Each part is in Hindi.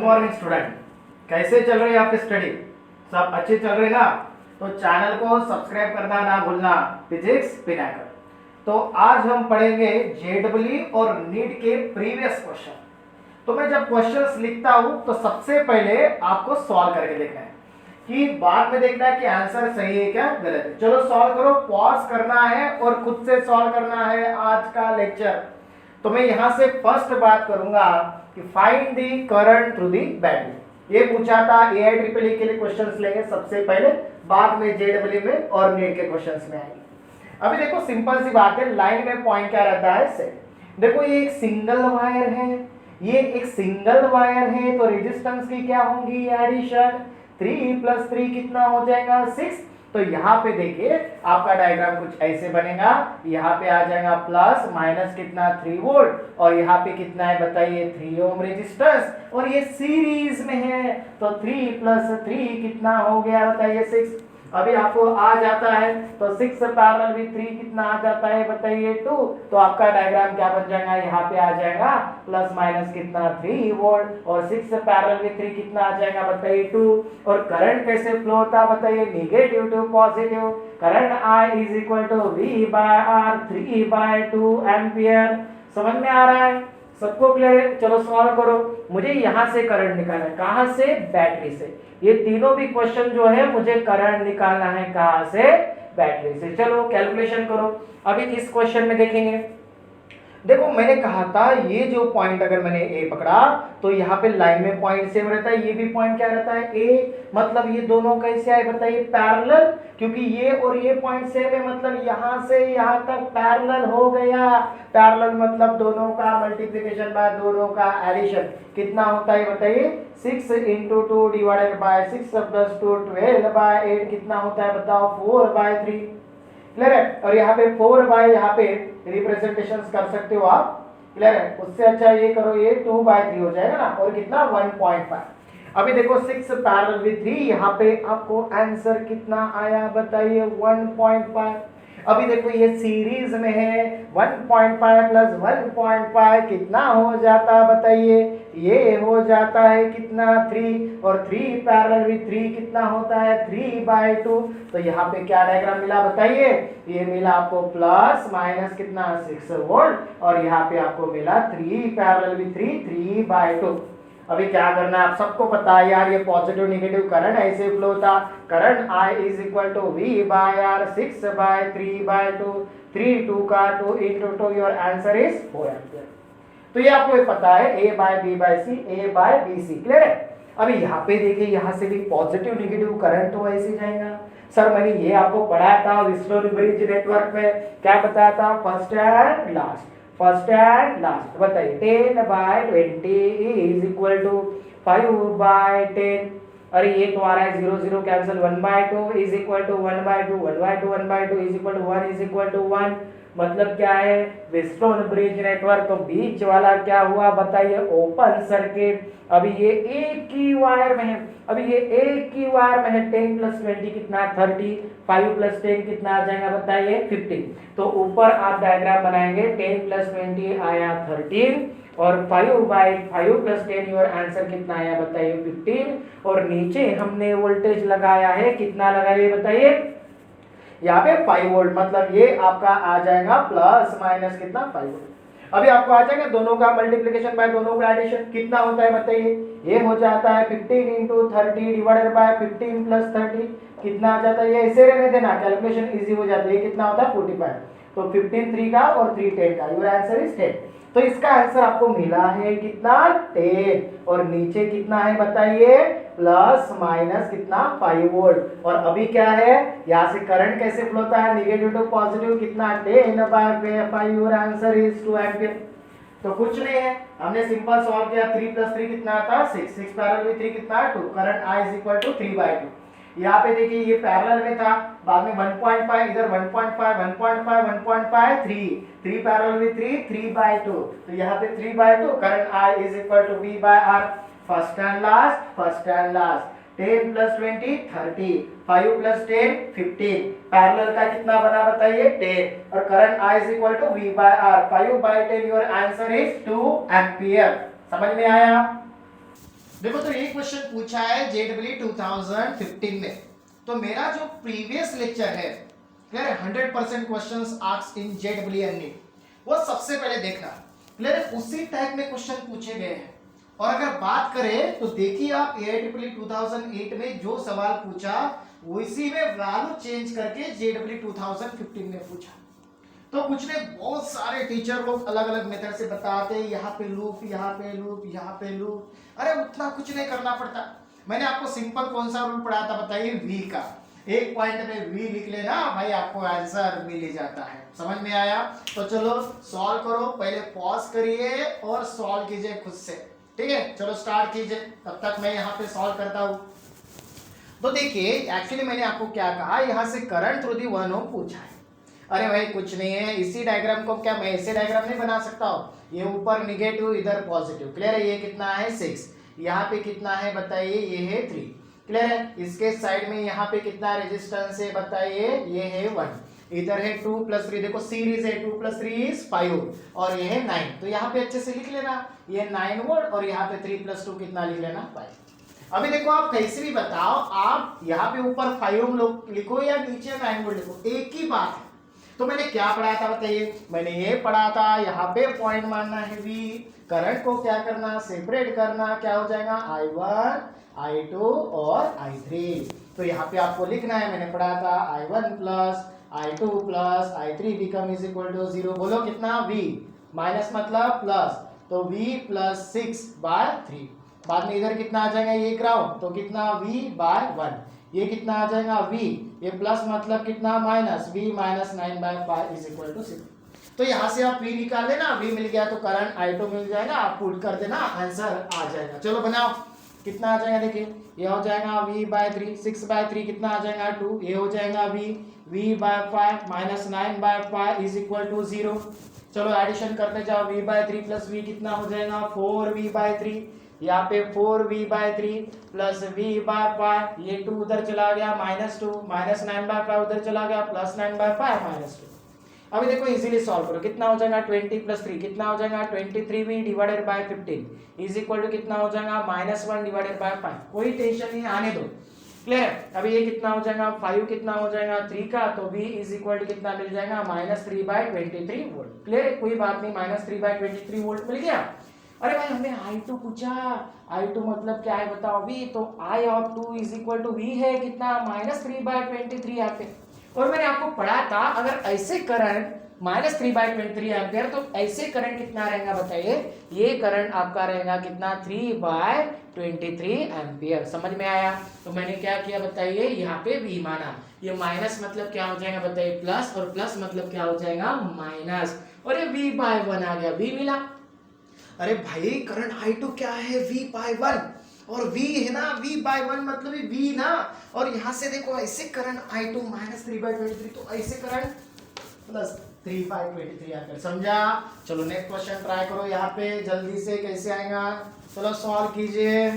मॉर्निंग स्टूडेंट, कैसे चल रही है आपकी स्टडी? सब अच्छी चल रही ना? तो चैनल को सब्सक्राइब करना ना भूलना, फिजिक्स पिनाकर। तो आज हम पढ़ेंगे जेडब्ल्यू और नीट के प्रीवियस क्वेश्चन। तो मैं जब क्वेश्चंस लिखता हूं तो सबसे पहले आपको सॉल्व करके देखना है, कि बाद में देखना है कि आंसर सही है क्या गलत है। चलो सॉल्व करो, पॉज करना है और खुद से सॉल्व करना है आज का लेक्चर। तो मैं यहां से फर्स्ट बात करूंगा कि find the current through the battery. ये पूछा था AIEEE के लिए क्वेश्चंस लेंगे सबसे पहले, बाद में JEE में और नीट के क्वेश्चंस में आएंगे। अभी देखो सिंपल सी बात है, लाइन में पॉइंट क्या रहता है से। देखो ये एक सिंगल वायर है, ये एक सिंगल वायर है, तो रेजिस्टेंस की क्या होंगी एडिशन, 3 + 3 कितना हो जाएगा 6। तो यहाँ पे देखिए आपका डायग्राम कुछ ऐसे बनेगा, यहाँ पे आ जाएगा प्लस माइनस कितना 3 वोल्ट और यहाँ पे कितना है बताइए 3 ओम रेजिस्टेंस, और ये सीरीज में है तो 3 + 3 कितना हो गया बताइए 6। अभी आपको आ जाता है तो 6 पैरेलल विद 3 कितना आ जाता है बताइए 2। तो आपका डायग्राम क्या बन जाएगा, यहाँ पे आ जाएगा प्लस माइनस कितना 3 वोल्ट और 6 पैरेलल विद 3 कितना आ जाएगा बताइए 2। और करंट कैसे फ्लो होता बताइए, negative to positive. Current I = V/R 3/2 ampere. समझ में आ रहा है? सबको क्लियर है? चलो सॉल्व करो। मुझे यहां से करंट निकालना है, कहां से? बैटरी से। ये तीनों भी क्वेश्चन जो है मुझे करंट निकालना है कहां से? बैटरी से। चलो कैलकुलेशन करो। अभी इस क्वेश्चन में देखेंगे, देखो मैंने कहा था ये जो पॉइंट अगर मैंने ए पकड़ा तो यहाँ पे लाइन में पॉइंट सेम रहता है, ये भी पॉइंट क्या रहता है ए। मतलब ये दोनों कैसे आए बताइए, पैरेलल, क्योंकि ये और ये पॉइंट सेम है, मतलब यहाँ से यहाँ तक पैरेलल हो गया। पैरेलल मतलब दोनों का मल्टीप्लिकेशन बाय दोनों का एडिशन कितना होता है बताइए, 6 × 2 / 6 + 2 12/8 कितना होता है बताओ 4/3। क्लियर है? और यहाँ पे 4 बाय यहाँ पे रिप्रेजेंटेशन कर सकते हो आप। क्लियर है? उससे अच्छा ये करो, ये 2/3 हो जाएगा ना, और कितना 1.5। अभी देखो 6 पैरेलल विद 3, यहाँ पे आपको आंसर कितना आया बताइए 1.5। अभी देखो ये सीरीज में है, 1.5 + 1.5 कितना हो जाता बताइए, ये हो जाता है कितना 3, और 3 पैरेलल विद 3 कितना होता है 3/2। तो यहाँ पे क्या डायग्राम मिला बताइए, ये मिला आपको प्लस माइनस कितना 6 वोल्ट, और यहाँ पे आपको मिला 3 पैरेलल विद 3 3/2। अभी क्या करना है आप सबको पता है यार, ये पॉजिटिव नेगेटिव करंट ऐसे फ्लो होता। करंट I = V/R 6/3/2, 3 2 का 2 × 2, योर आंसर इज 4 एम्पियर। तो ये आपको पता है A/B/C, A/BC। क्लियर है? अभी यहाँ पे देखिए, यहाँ से भी पॉजिटिव नेगेटिव करंट तो ऐसे जाएगा। सर मैंने ये आपको पढ़ाया था व्हिटस्टोन ब्रिज नेटवर्क में, क्या बताया था, first and last, first and last. बताइए 10/20 = 5/10। अरे ये तो आ रहा है 0 0 कैंसिल, 1/2 = 1/2, 1/2 1/2 = 1 मतलब क्या है, व्हिटस्टोन ब्रिज नेटवर्क। तो बीच वाला क्या हुआ बताइए, ओपन सर्किट। अभी ये एक ही वायर में है, अभी ये एक ही वायर में है, 10 + 20 कितना 30, 5 + 10 कितना आ जाएगा बताइए 15। तो ऊपर आप डायग्राम बनाएंगे, 10 + 20 आया 13, और 5/5 + 10 योर आंसर कितना आया बताइए 15। और नीचे हमने वोल्टेज लगाया है, कितना लगाइए बताइए, यहाँ पे 5 वोल्ट, मतलब ये आपका आ जाएगा प्लस माइनस कितना 5 वोल्ट। अभी आपको आ जाएगा दोनों का मल्टीप्लिकेशन बाय दोनों का एडिशन कितना होता है बताइए, ये हो जाता है 15 × 30 / 15 + 30 कितना आ जाता है, ये ऐसे रहने देना, कैलकुलेशन इजी हो जाती है। कितना होता है 45। तो 15 3 का और 3 10 का, योर आंसर इज 10। तो इसका आंसर आपको मिला है कितना 10, और नीचे कितना है बताइए, प्लस माइनस कितना 5 वोल्ट। और अभी क्या है, यहाँ से करंट कैसे फ्लो होता है, नेगेटिव टू पॉजिटिव, कितना 10/5, योर आंसर इज 2 एम्पियर। तो कुछ नहीं है, हमने सिंपल सॉल्व किया, 3 + 3 कितना आता 6, 6 पैरेलल विद 3 कितना 2, करंट I = 3/2। यहाँ पे देखिए ये पैरेलल में था, बाद में 1.5, इधर 1.5 1.5 1.5 3 पैरेलल विद 3 3/2। तो यहाँ पे 3/2, current I = V/R first and last, first and last. 10 + 20 30, 5 + 10 15, parallel का कितना बना बताइए 10, और current I = V/R 5/10, your answer is 2 ampere. समझ में आया? देखो तो ये क्वेश्चन पूछा है जेडब्ल्यू 2015 में। तो मेरा जो प्रीवियस लेक्चर है क्लियर है, 100% questions asked in JW and NEET, वो सबसे पहले देखना क्लियर है, उसी टाइप में क्वेश्चन पूछे गए हैं। और अगर बात करें तो देखिए आप एआईट्रिपल 2008 में जो सवाल पूछा उसी में वैल्यू चेंज करके जेडब्ल्यू 2015 में पूछा। तो कुछ ने बहुत सारे टीचर लोग अलग अलग मेथड से बताते, यहाँ पे लूप, यहाँ पे लूप, यहाँ पे लूप। अरे उतना कुछ नहीं करना पड़ता। मैंने आपको सिंपल कौन सा रूल पढ़ाया था बताइए, वी का। एक पॉइंट में वी लिख लेना भाई, आपको आंसर मिल ही जाता है। समझ में आया? तो चलो सॉल्व करो, पहले पॉज करिए और सॉल्व कीजिए खुद से। ठीक है, चलो स्टार्ट कीजिए, तब तक मैं यहाँ पे सॉल्व करता हूँ। तो देखिए एक्चुअली मैंने आपको क्या कहा, यहाँ से करंट थ्रू दी 1 ओम पूछा है। अरे भाई कुछ नहीं है, इसी डायग्राम को क्या मैं ऐसे डायग्राम नहीं बना सकता हूँ? ये ऊपर निगेटिव इधर पॉजिटिव, क्लियर है? ये कितना है 6, यहाँ पे कितना है बताइए, ये है 3, क्लियर है? इसके साइड में यहाँ पे कितना रेजिस्टेंस है बताइए, ये है 1, इधर है 2 + 3, देखो सीरीज है 2 + 3 = 5 और ये है 9। तो यहाँ पे अच्छे से लिख लेना, ये 9 वोल्ट और यहाँ पे 3 + 2 कितना लिख लेना 5। अभी देखो आप कैसे भी बताओ, आप यहाँ पे ऊपर 5 लिखो या नीचे 9 वोल्ट लिखो, एक ही बात है। तो मैंने क्या पढ़ा था बताइए, मैंने ये पढ़ा था यहाँ पे पॉइंट मानना है V, करंट को क्या करना, सेपरेट करना, क्या हो जाएगा I1 I2 और I3। तो यहाँ पे आपको लिखना है, मैंने पढ़ा था I1 + I2 + I3 become is equal to 0। बोलो कितना, V माइनस मतलब प्लस, तो V + 6/3। बाद में इधर कितना आ जाएगा, ये ग्राउंड, तो कितना V/1, ये कितना आ जाएगा V, ये प्लस मतलब कितना माइनस, V - 9/5 = 0। तो यहाँ से आप V निकाल लेना, V मिल गया तो करंट I2 मिल जाएगा, आप पुट कर देना, आंसर आ जाएगा। चलो बनाओ, कितना आ जाएगा देखिए, ये हो जाएगा V/3, 6/3 कितना आ जाएगा 2, ये हो जाएगा V/5 - 9/5 = 0। चलो एडिशन करते जाओ, V/3 + V कितना हो जाएगा 4V/3, यहाँ पे 4V/3 + V/5, ये 2 उधर चला गया -2, - 9/5 उधर चला गया +9/5 -2। अभी देखो इजीली सॉल्व करो, कितना हो जाएगा 20 + 3 कितना हो जाएगा 23V / 15 = कितना हो जाएगा -1 / 5। कोई टेंशन नहीं, आने दो, क्लियर है? अभी ये कितना हो जाएगा 5 कितना हो जाएगा 3 का, तो V = कितना मिल जाएगा -3/23 वोल्ट। क्लियर है, कोई बात नहीं, -3/23 वोल्ट मिल गया। अरे भाई हमें I2 पूछा, I2 मतलब क्या है बताओ V, तो I(2) = V है कितना -3/23 यहाँ पे। और मैंने आपको पढ़ा था अगर ऐसे करंट -3/23 एम्पियर, तो ऐसे करंट कितना रहेगा बताइए, ये करंट आपका रहेगा कितना 3/23 एम्पियर। समझ में आया? तो मैंने क्या किया बताइए, यहाँ पे V माना, ये माइनस मतलब क्या हो जाएगा बताइए प्लस, और प्लस मतलब क्या हो जाएगा माइनस, और ये V/1 आ गया, V मिला। अरे भाई करंट I2 क्या है, V/1, और V है ना, V/1 मतलब V ना, और यहां से देखो ऐसे करंट I2 -3/23, तो ऐसे करंट +3/23 आकर, समझा? चलो नेक्स्ट क्वेश्चन ट्राई करो, यहाँ पे जल्दी से कैसे आएगा, चलो सॉल्व कीजिए।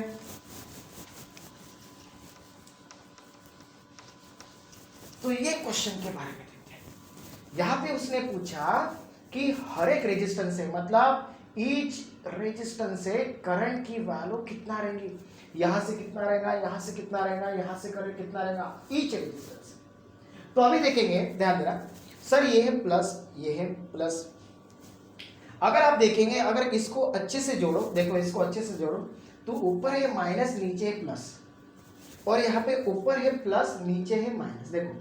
तो ये क्वेश्चन के बारे में देखते हैं। यहाँ पे उसने पूछा कि हर एक रेजिस्टेंस से, मतलब ईच रेजिस्टेंस से करंट की वैल्यू कितना रहेगी, यहां से कितना रहेगा, यहां से कितना रहेगा, यहां से करंट कितना रहेगा ईच रेजिस्टेंस। तो अभी देखेंगे, ध्यान देना सर, ये है प्लस, ये है प्लस। अगर आप देखेंगे, अगर इसको अच्छे से जोड़ो, देखो इसको अच्छे से जोड़ो, तो ऊपर है माइनस, नीचे है प्लस, और यहाँ पे ऊपर है प्लस, नीचे है माइनस। देखो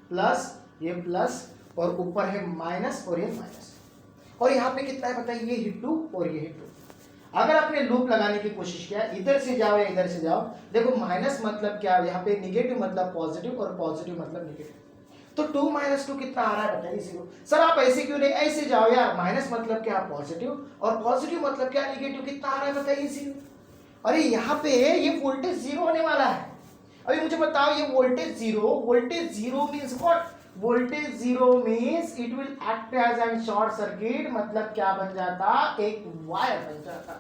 प्लस, ये प्लस, और ऊपर है माइनस और ये माइनस, और यहाँ पे कितना है बताइए, ये हिट 2 और ये हिट 2। अगर आपने लूप लगाने की कोशिश किया, इधर से जाओ या इधर से जाओ, देखो माइनस मतलब क्या, यहाँ पे निगेटिव मतलब पॉजिटिव, और पॉजिटिव मतलब निगेटिव। तो 2 - 2 कितना आ रहा है बताइए, 0। सर आप ऐसे क्यों नहीं, ऐसे जाओ यार, माइनस मतलब क्या पॉजिटिव, और पॉजिटिव मतलब क्या निगेटिव, कितना आ रहा है बताइए 0। अरे यहाँ पे ये वोल्टेज 0 होने वाला है। अभी मुझे बताओ, ये voltage 0 means what, voltage 0 means it will act as an short circuit, मतलब क्या बन जाता, एक वायर बन जाता।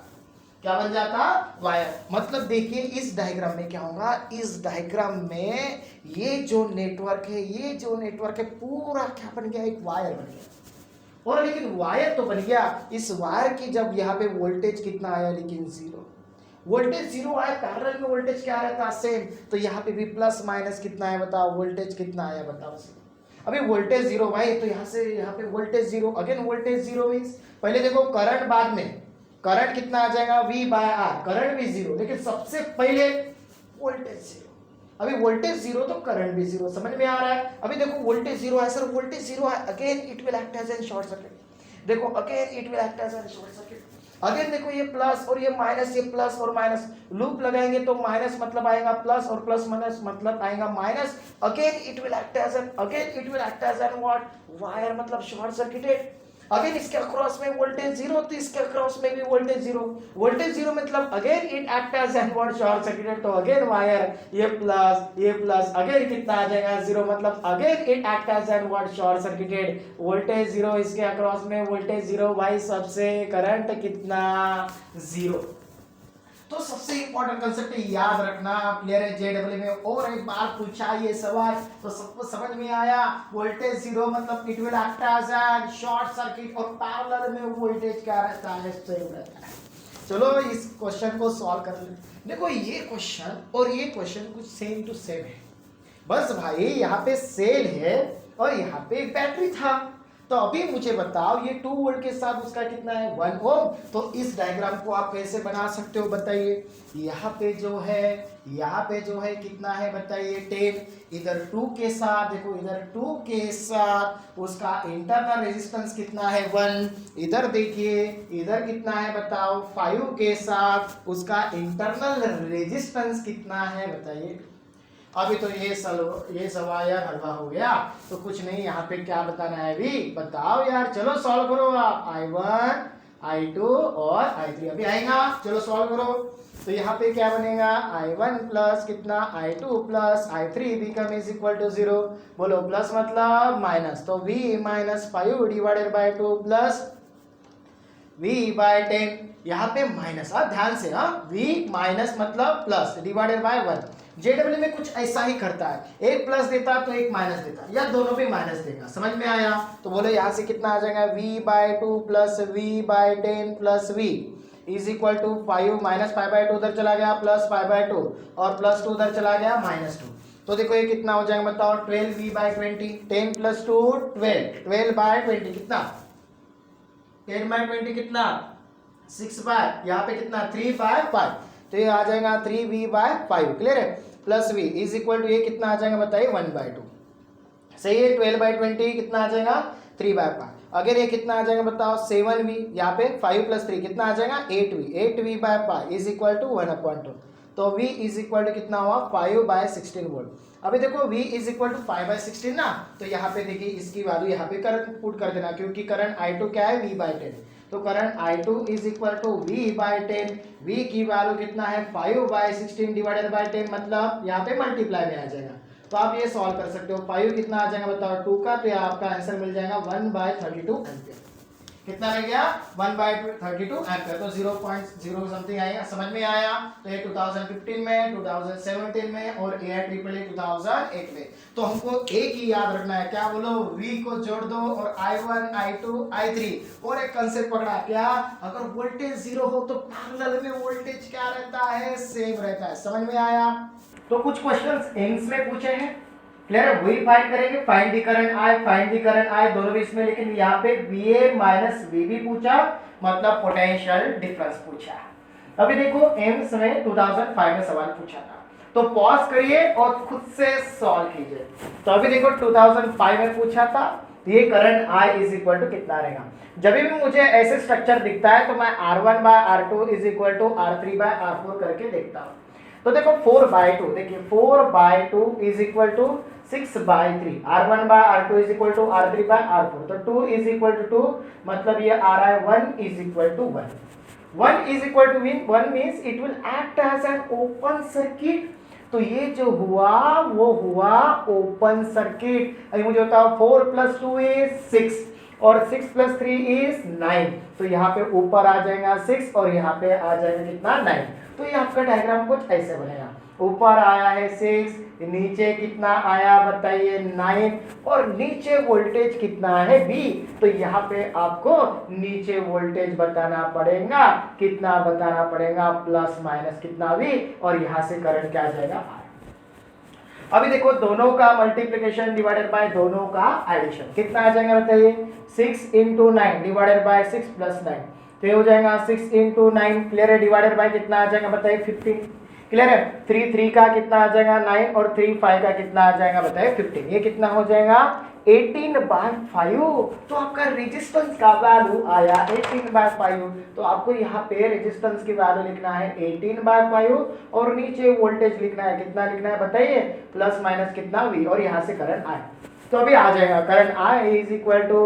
क्या बन जाता, वायर। मतलब देखिए इस डायग्राम में क्या होगा, इस डायग्राम में ये जो नेटवर्क है, ये जो नेटवर्क है पूरा क्या बन गया, एक वायर बन गया। और लेकिन वायर तो बन गया, इस वायर की जब यहाँ पे वोल्टेज कितना आया, लेकिन 0। वोल्टेज जीरो आया, पैरेलल में वोल्टेज क्या रहता है, सेम। तो यहाँ पे भी प्लस माइनस कितना है बताओ, वोल्टेज कितना आया बताओ। अभी वोल्टेज जीरो भाई, तो यहाँ से यहाँ पे voltage zero, again voltage zero means पहले देखो करंट, बाद में करंट कितना आ जाएगा V बाय आर, करंट भी जीरो, लेकिन सबसे पहले वोल्टेज जीरो। अभी वोल्टेज जीरो तो करंट भी जीरो, समझ में आ रहा है। अभी देखो वोल्टेज जीरो है सर, वोल्टेज जीरो है, again it will act as an short circuit. देखो again it will act as an short circuit. Again देखो ये प्लस और ये माइनस, ये प्लस और माइनस, लूप लगाएंगे तो माइनस मतलब आएगा प्लस और प्लस माइनस मतलब आएगा minus. Again it will act as an what, wire, मतलब शॉर्ट सर्किटेड। अगेन इसके अक्रॉस में वोल्टेज जीरो, तो इसके अक्रॉस में भी वोल्टेज जीरो। वोल्टेज जीरो मतलब again it act as an what, short circuited. तो अगेन वायर, ये प्लस अगेन कितना आ जाएगा जीरो, मतलब again it act as an what, short circuited. Voltage zero, इसके अक्रॉस में वोल्टेज जीरो, भाई सबसे करंट कितना, जीरो। तो सबसे इंपॉर्टेंट कंसेप्ट याद रखना, क्लियर है जेडब्ल्यू में। और एक बार पूछा ये सवाल तो सबको समझ में आया, वोल्टेज जीरो मतलब it will act as an short circuit, और पैरेलल में वोल्टेज क्या रहता है, सेम रहता है। चलो इस क्वेश्चन को सॉल्व कर ले। देखो ये क्वेश्चन और ये क्वेश्चन कुछ सेम टू सेम है, बस भाई यहाँ पे सेल है और यहाँ पे बैटरी था। तो अभी मुझे बताओ ये 2 वोल्ट के साथ उसका कितना है, 1 ओम। तो इस डायग्राम को आप कैसे बना सकते हो बताइए। यहाँ पे जो है कितना है बताइए, 10। इधर 2 के साथ देखो, इधर 2 के साथ उसका इंटरनल रेजिस्टेंस कितना है, 1। इधर देखिए इधर कितना है बताओ, 5 के साथ उसका इंटरनल रेजिस्टेंस कितना है बताइए। अभी तो ये सवाल यार हलवा हो गया, तो कुछ नहीं, यहाँ पे क्या बताना है अभी बताओ यार। चलो सॉल्व करो आप, I1, I2 और I3 अभी आएगा। चलो सॉल्व करो। तो यहाँ पे क्या बनेगा, I1 प्लस कितना, I2 plus I3 become is equal to 0। बोलो प्लस मतलब माइनस, तो V minus 5 divided by 2 plus V by 10। यहाँ पे माइनस, ध्यान से, V माइनस मतलब प्लस डिवाइडेड बाय 1। जेडब्ल्यू में कुछ ऐसा ही करता है, एक प्लस देता तो एक माइनस देता, या दोनों पे माइनस देगा, समझ में आया। तो बोले यहाँ से कितना आ जाएगा, V by 2 plus V by 10 plus V is equal to 5 minus 5 by 2 उधर चला गया, प्लस 5 बाय 2 और प्लस 2 उधर चला गया, माइनस 2। तो देखो ये कितना हो जाएगा बताओ, 12V बाय 20, 10 प्लस 2 12, 12 बाय 20 कितना, 10 बाय 20 कितना, 6 बाय, यहाँ पे कितना 3 बाय 5, तो ये आ जाएगा 3V बाय 5, क्लियर है। Plus V is equal to ये कितना आ जाएगा बताइए, 1 बाय 2, सही है। 12 बाय 20 कितना आ जाएगा, 3 बाय 5। अगर ये कितना आ जाएगा बताओ, 7V, यहाँ पे 5 प्लस 3 कितना आ जाएगा, 8V, 8V bye 5 is equal to 1/2। तो V इज इक्वल टू कितना हुआ, 5 बाय 16 वोल्ट। अभी देखो V is equal to 5 by 16 ना, तो यहाँ पे देखिए इसकी वैल्यू यहाँ पे करंट पुट कर देना, क्योंकि करंट I2 क्या है, V बाय 10। तो current I2 is equal to V by 10। V की वैल्यू कितना है, 5 बाय 16 डिवाइडेड बाय 10, मतलब यहाँ पे मल्टीप्लाई में आ जाएगा। तो आप ये सॉल्व कर सकते हो। 5 कितना आ जाएगा बताओ 2 का, तो ये आपका आंसर मिल जाएगा 1 बाय 32 एम्पियर। कितना रह गया, 1 बाय 32 एम्पियर। तो 0.0 समथिंग आएगा, समझ में आया। तो ये 2015 में, 2017 में और AIEEE 2008 में। तो हमको एक ही याद रखना है, क्या बोलो, V को जोड़ दो और I1, I2, I3। और एक कंसेप्ट पकड़ा, क्या, अगर वोल्टेज जीरो हो तो पैरेलल में वोल्टेज क्या रहता है, सेम रहता है, समझ में आया। तो कुछ क्वेश्चंस एम्स में पूछे हैं, क्लियर है, वही फाइंड करेंगे, फाइंड द करंट I दोनों भी इसमें, लेकिन यहाँ पे VA माइनस VB पूछा, मतलब पोटेंशियल डिफरेंस पूछा। अभी देखो एम्स में 2005 में सवाल पूछा था, तो पॉज करिए और खुद से सॉल्व कीजिए। तो अभी देखो 2005 में पूछा था, ये current I is equal to कितना रहेगा। जब भी मुझे ऐसे स्ट्रक्चर दिखता है तो मैं R1 by R2 is equal to R3 by R4 करके देखता हूँ। तो देखो 4 बाय 2, देखिए 4 by 2 is equal to 6 by 3, R1 by R2 is equal to R3 by R4। तो 2 इज इक्वल टू 2, मतलब ये आ रहा है 1 is equal to 1। 1 is equal to 1 means it will act as an open circuit. तो ये जो हुआ वो हुआ ओपन सर्किट। अभी मुझे बताओ 4 प्लस 2 इज 6 और 6 प्लस 3 इज 9। तो यहाँ पे ऊपर आ जाएगा 6 और यहाँ पे आ जाएगा कितना, 9। तो ये आपका डायग्राम कुछ ऐसे बनेगा। ऊपर आया है 6, नीचे कितना आया बताइए 9, और नीचे वोल्टेज कितना है V। तो यहाँ पे आपको नीचे वोल्टेज बताना पड़ेगा, कितना बताना पड़ेगा, प्लस माइनस कितना V, और यहाँ से करंट क्या आ जाएगा I। अभी देखो दोनों का मल्टीप्लिकेशन डिवाइडेड बाय दोनों का एडिशन कितना आ जाएगा बताइए, 6 × 9 डिवाइडेड बाय 6 + 9, तो ये हो जाएगा 6 × 9, क्लियर है, डिवाइडेड बाय कितना आ जाएगा बताइए 15, क्लियर है। 3 का कितना आ जाएगा 9, और 5 का कितना आ जाएगा बताइए 15, ये कितना हो जाएगा 18/5। तो आपका रेजिस्टेंस का वैल्यू आया 18/5। तो आपको यहाँ पे रेजिस्टेंस की वैल्यू लिखना है 18/5, और नीचे वोल्टेज लिखना है, कितना लिखना है बताइए, प्लस माइनस कितना V, और यहाँ से करंट I। तो अभी आ जाएगा करंट I =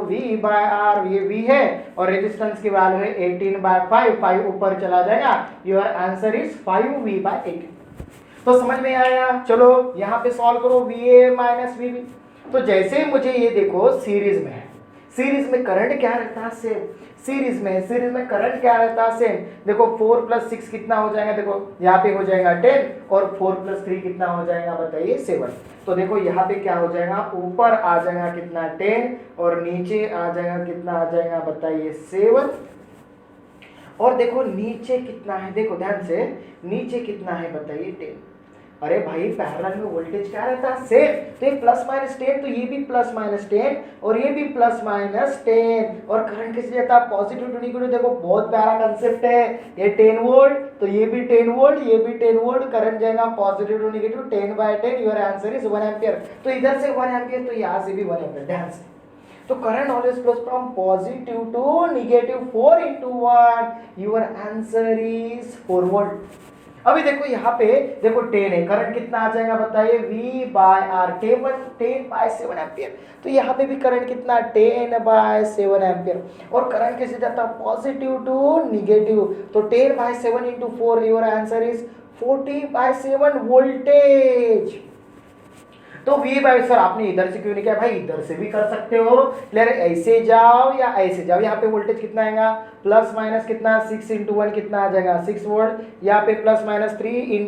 V/R, ये V है, और रेजिस्टेंस की वैल्यू है 18/5, 5 ऊपर चला जाएगा, योर आंसर इज 5V/18। तो समझ में आया। चलो यहाँ पे सॉल्व करो, VA - VB। तो जैसे मुझे ये देखो सीरीज में है, सीरीज में करंट क्या रहता है सेम, सीरीज में करंट क्या रहता है सेम। देखो 4 + 6 कितना हो जाएगा, देखो यहाँ पे हो जाएगा 10, और 4 + 3 कितना हो जाएगा बताइए 7। तो देखो यहाँ पे क्या हो जाएगा, ऊपर आ जाएगा कितना 10, और नीचे आ जाएगा कितना आ जाएगा बताइए 7, और देखो नीचे कितना है, देखो ध्यान से, नीचे कितना है बताइए 10। अरे भाई पैरेलल में वोल्टेज क्या रहता है सेम, तो ये +-10, तो ये भी +-10, और ये भी +-10, और करंट किस जाता है पॉजिटिव टू नेगेटिव। देखो बहुत प्यारा कंसेप्ट है, ये 10 वोल्ट, तो ये भी 10 वोल्ट, ये भी 10 वोल्ट, करंट जाएगा positive to negative 10/10, your answer is 1 ampere. तो इधर से 1 एम्पियर, तो यहाँ से भी 1 एम्पियर, ध्यान से। तो current always flows from positive to negative 4 into 1, your answer is 4 volt. अभी देखो यहाँ पे देखो 10 है, करंट कितना आ जाएगा बताइए V/R, 10/7 एम्पियर। तो यहाँ पे भी करंट कितना 10/7 एम्पियर, और करंट कैसे जाता है पॉजिटिव टू नेगेटिव, तो 10/7 × 4, योर आंसर इज 40/7 वोल्टेज। तो V/सर आपने इधर से क्यों नहीं किया भाई, इधर से भी कर सकते हो, क्लियर, ऐसे जाओ या ऐसे जाओ। यहाँ पे वोल्टेज कितना आएगा, प्लस माइनस कितना 6 × 1 कितना आ जाएगा 6 वोल्ट, यहाँ पे +-3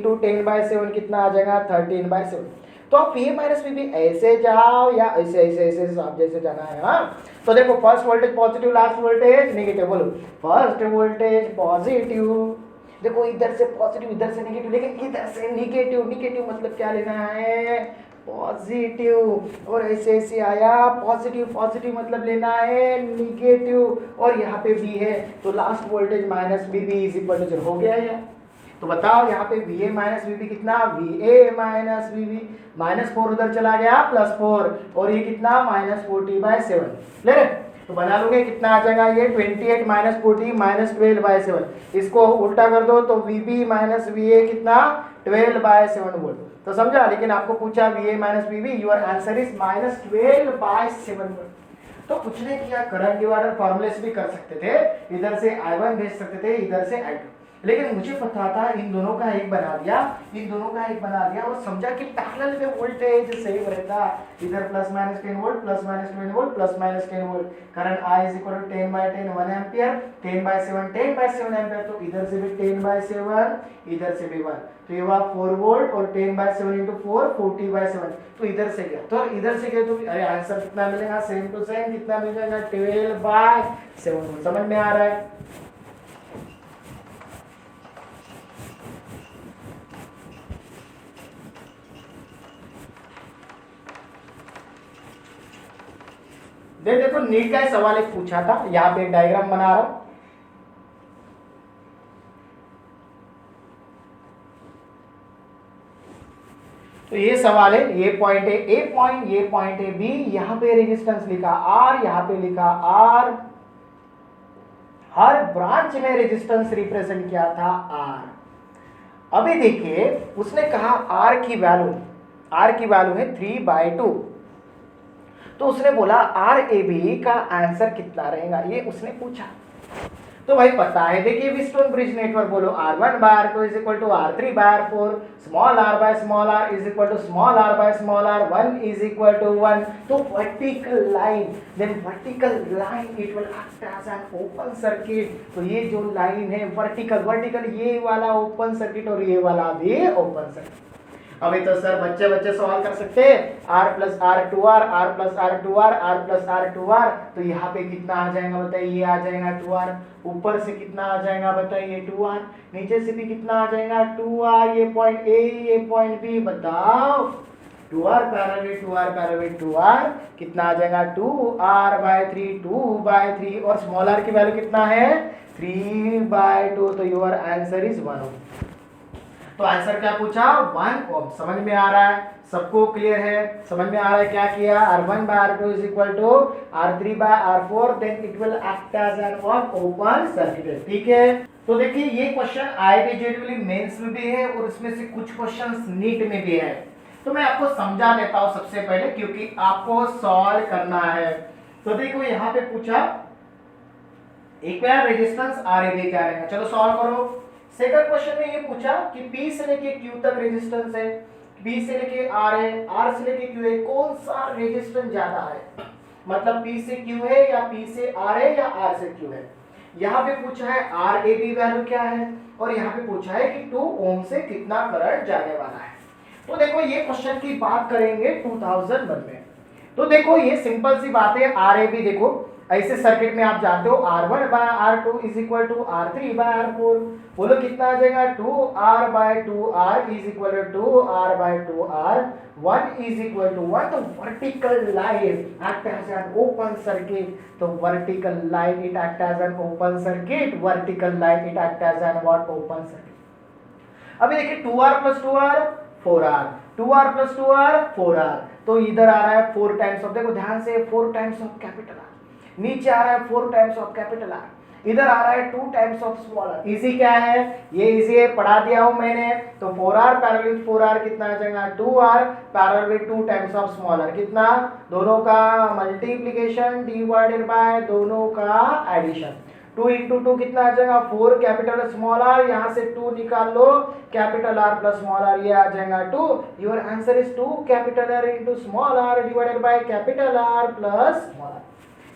× 10/7 कितना आ जाएगा 13/7। तो आप V भी ऐसे जाओ या ऐसे ऐसे ऐसे आप जैसे जाना है। हाँ, तो देखो first voltage positive, last voltage negative, बोलो फर्स्ट वोल्टेज पॉजिटिव, देखो इधर से पॉजिटिव इधर से नेगेटिव, लेकिन इधर से नेगेटिव, नेगेटिव मतलब क्या लेना है पॉजिटिव, और ऐसे ऐसे आया पॉजिटिव, पॉजिटिव मतलब लेना है नेगेटिव, और यहाँ पे भी है, तो लास्ट वोल्टेज -VB = 0 हो गया है। तो बताओ यहाँ पे VA - VB कितना, VA - VB, -4 उधर चला गया +4, और ये कितना -40/7, क्लियर है। तो बना लोगे कितना आ जाएगा ये 28 - 40 -12/7, इसको उल्टा कर दो तो VB - VA कितना 12/7 वोल्ट। तो समझा, लेकिन आपको पूछा VA - VB, your answer is -12/7 volt. तो कुछ नहीं किया, करंट डिवाइडर फॉर्मूले से भी कर सकते थे, इधर से I1 भेज सकते थे, इधर से I2, लेकिन मुझे पता था इन दोनों का एक बना दिया, इन दोनों का एक बना दिया, और समझा कि पैरेलल में वोल्टेज सेम रहता, इधर +-10 volt, +-20 volt, +-10 volt, current I = 10/10 1 ampere, 10/7 ampere, तो इधर से भी 10/7, इधर से भी 1, तो ये हुआ 4 वोल्ट, और 10/7 × 4 40/7, तो इधर से गया, तो इधर से गया, तो अरे आंसर कितना मिलेगा सेम टू सेम, कितना मिल जाएगा 12/7। समझ में आ रहा है। देखो नीट का सवाल एक पूछा था, यहाँ पे एक डायग्राम बना रहा हूं, तो ये सवाल है, ये पॉइंट है A पॉइंट, ये पॉइंट है B, यहाँ पे रेजिस्टेंस लिखा R, यहाँ पे लिखा R, हर ब्रांच में रेजिस्टेंस रिप्रेजेंट किया था R। अभी देखिए उसने कहा R की वैल्यू है 3/2, तो उसने बोला RAB का आंसर कितना रहेगा, ये उसने पूछा। तो भाई पता है, देखिए व्हीटस्टोन ब्रिज नेटवर्क, बोलो R1/R2 = R3/4, small r/r small r/r, 1 = 1, तो vertical line, then vertical line it will act as an open circuit. तो ये जो लाइन है वर्टिकल, ये वाला ओपन सर्किट और ये वाला भी ओपन सर्किट। अभी तो सर बच्चे बच्चे सवाल कर सकते हैं, r plus R two R, R plus R two R, R plus R two R, तो यहाँ पे कितना आ जाएगा बताइए, ये आ जाएगा 2r, ऊपर से कितना आ जाएगा बताइए 2r, नीचे से भी कितना आ जाएगा 2r, ये पॉइंट ए ये पॉइंट बी, बताओ 2r parallel with 2r parallel with 2r कितना आ जाएगा 2r/3, 2/3, और स्मॉल r की वैल्यू कितना है 3/2, तो योर आंसर इज 1 ओम। तो आंसर क्या पूछा 1 ओम। समझ में आ रहा है, सबको क्लियर है, समझ में आ रहा है क्या किया, R1/R2 is equal to R3/R4, then it will act as an open circuit। ठीक है, तो देखिए ये क्वेश्चन IIT मेंस में भी है और इसमें से कुछ क्वेश्चंस नीट में भी है, तो मैं आपको समझा देता हूं सबसे पहले, क्योंकि आपको सॉल्व करना है। तो देखो यहाँ पे पूछा इक्विवेलेंट रेजिस्टेंस RAB क्या रहेगा, चलो सॉल्व करो। सेकंड क्वेश्चन में ये पूछा कि P से लेके Q तक रेजिस्टेंस है, P से लेके R है, R से लेके Q है, कौन सा रेजिस्टेंस ज्यादा है, मतलब P से Q है या P से R है या R से Q है। यहाँ पे पूछा है RAB वैल्यू क्या है, और यहाँ पे पूछा है कि 2 ओम से कितना करंट जाने वाला है। तो देखो ये क्वेश्चन की बात करेंगे 2001 में, तो देखो ये सिंपल सी बात है, RAB देखो ऐसे सर्किट में आप जाते हो R1/R2 is equal to R3/R4, बोलो कितना आ जाएगा 2R/2R is equal to 2R/2R, 1 is equal to 1, तो vertical line act as an open circuit, तो vertical line it act as an open circuit, vertical line it act as an what open circuit. अभी देखिए 2R plus 2R 4R, 2R plus 2R 4R, तो इधर आ रहा है 4 टाइम्स ऑफ, देखो ध्यान से 4 टाइम्स ऑफ कैपिटल R, नीचे आ रहा है 4 टाइम्स ऑफ कैपिटल R, इधर आ रहा है 2 times of small r। Easy क्या है, ये इजी है, पढ़ा दिया हूं मैंने। तो 4r पैरेलल विद 4r कितना आ जाएगा 2r parallel with 2 times of small r, कितना, दोनों का मल्टीप्लिकेशन डिवाइडेड बाय दोनों का एडिशन, 2 into 2 कितना आ जाएगा 4 कैपिटल स्मॉल r, यहाँ से 2 निकाल लो, capital R plus small r, ये आ जाएगा 2, your answer is 2 capital R into small r divided by capital R plus small r।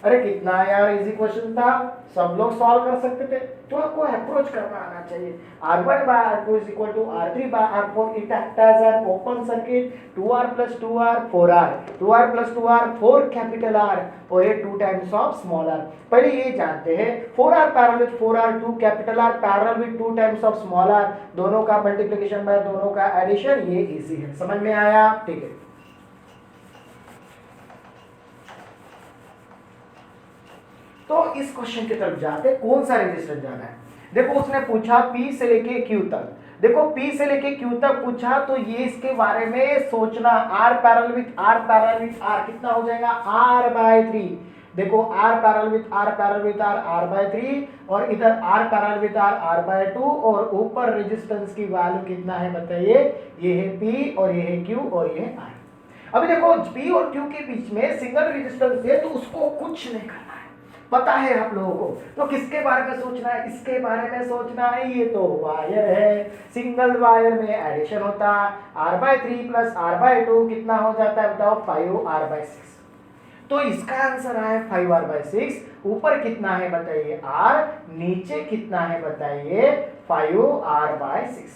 अरे कितना यार इजी क्वेश्चन था, सब लोग सॉल्व कर सकते थे, तो आपको अप्रोच करना आना चाहिए। R1/R2 is equal to R3/R4, it acts as an open circuit, 2R plus 2R 4R, 2R plus 2R 4 capital R और ये 2 टाइम्स ऑफ स्मॉल r। पहले ये जानते हैं 4R parallel with 4R, 2 capital R parallel with 2 times of small r, दोनों का मल्टीप्लिकेशन बाय दोनों का एडिशन, ये इजी है, समझ में आया, ठीक है। तो इस क्वेश्चन की तरफ जाते, कौन सा रेजिस्टेंस जाना है, देखो उसने पूछा P से लेके Q तक, देखो P से लेके Q तक पूछा, तो ये इसके बारे में सोचना, R parallel with R parallel with R कितना हो जाएगा R/3, देखो R parallel with R parallel with R R/3, और इधर R parallel with R R/2, और ऊपर रेजिस्टेंस की वैल्यू कितना है बताइए, ये है P और ये है Q और ये है R। अभी देखो P और Q के बीच में सिंगल रेजिस्टेंस है, तो उसको कुछ नहीं करना है, पता है आप लोगों को, तो किसके बारे में सोचना है, इसके बारे में सोचना है, ये तो वायर है, सिंगल वायर में एडिशन होता है, R/3 प्लस R/2 कितना हो जाता है बताओ 5R/6, तो इसका आंसर है 5R/6, ऊपर कितना है बताइए R, नीचे कितना है बताइए 5R/6।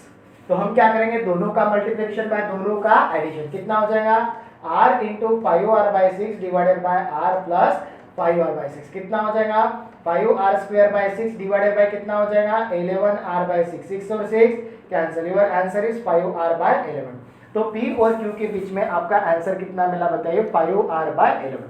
तो हम क्या करेंगे, दोनों का मल्टीप्लिकेशन बाय दोनों का एडिशन, कितना हो जाएगा R into 5R/6 divided by R plus 5R/6, कितना हो जाएगा 5R² 6 डिवाइडेड बाय कितना हो जाएगा 11R/6, 6 और 6 cancel, your answer is 5R/11। तो P और Q के बीच में आपका आंसर कितना मिला बताइए 5R/11।